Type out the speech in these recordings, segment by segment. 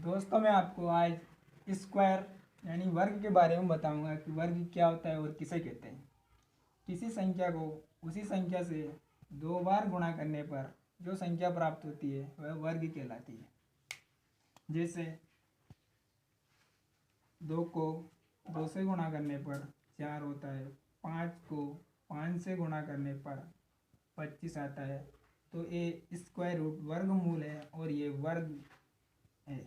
दोस्तों मैं आपको आज स्क्वायर यानी वर्ग के बारे में बताऊंगा कि वर्ग क्या होता है और किसे कहते हैं। किसी संख्या को उसी संख्या से 2 बार गुणा करने पर जो संख्या प्राप्त होती है वह वर्ग कहलाती है। जैसे 2 को 2 से गुणा करने पर 4 होता है, 5 को 5 से गुणा करने पर 25 आता है। तो ये स्क्वायर रूट वर्गमूल है और ये वर्ग है।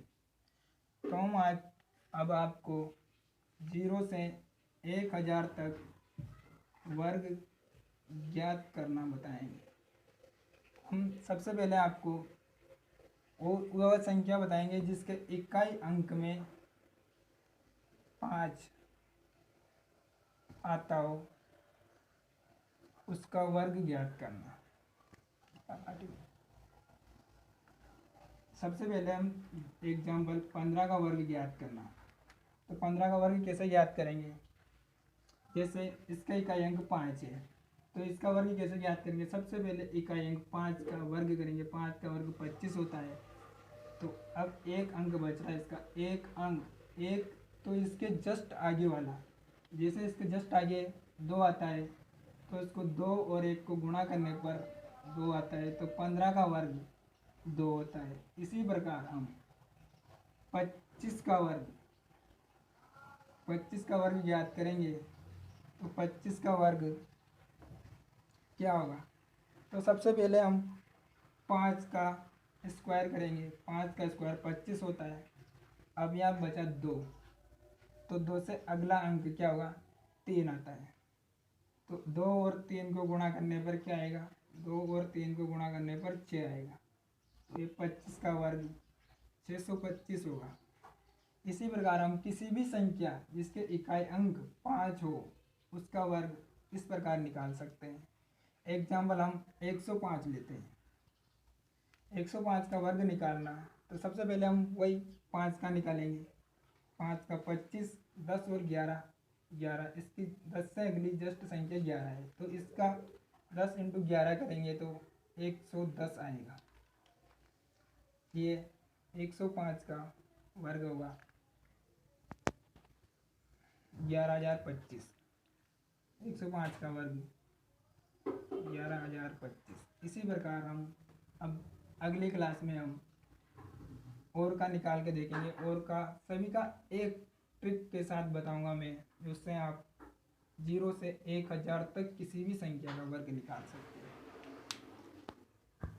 तो हम आज अब आपको 0 से 1000 तक वर्ग ज्ञात करना बताएंगे। हम सबसे पहले आपको वह संख्या बताएंगे जिसके इकाई अंक में 5 आता हो, उसका वर्ग ज्ञात करना। सबसे पहले हम एग्जाम्पल 15 का वर्ग ज्ञात करना। तो 15 का वर्ग कैसे ज्ञात करेंगे? जैसे इसका इकाई अंक 5 है तो इसका वर्ग कैसे ज्ञात करेंगे? सबसे पहले इकाई अंक 5 का वर्ग करेंगे। 5 का वर्ग 25 होता है। तो अब एक अंक बच रहा है, इसका एक अंक एक, तो इसके जस्ट आगे वाला, जैसे इसके जस्ट आगे 2 आता है तो इसको 2 और 1 को गुणा करने पर 2 आता है, तो 15 का वर्ग 2 होता है। इसी प्रकार हम 25 का वर्ग ज्ञात करेंगे। तो 25 का वर्ग क्या होगा? तो सबसे पहले हम 5 का स्क्वायर करेंगे। 5 का स्क्वायर 25 होता है। अब यहाँ बचा 2, तो 2 से अगला अंक क्या होगा? 3 आता है। तो 2 और 3 को गुणा करने पर क्या आएगा? 2 और 3 को गुणा करने पर 6 आएगा। तो ये 25 का वर्ग 625 होगा। इसी प्रकार हम किसी भी संख्या जिसके इकाई अंक 5 हो उसका वर्ग इस प्रकार निकाल सकते हैं। एग्जाम्पल हम 105 लेते हैं। 105 का वर्ग निकालना, तो सबसे पहले हम वही 5 का निकालेंगे। 5 का 25, 10 और 11, 11, इसकी 10 से अगली जस्ट संख्या 11 है, तो इसका 10 × 11 करेंगे तो 110 आएगा। ये 105 का वर्ग होगा 11025। 105 का वर्ग 11025। इसी प्रकार हम अब अगली क्लास में हम और का निकाल के देखेंगे। और का सभी का एक ट्रिक के साथ बताऊंगा मैं, जिससे आप 0 से 1000 तक किसी भी संख्या का वर्ग निकाल सकते हैं।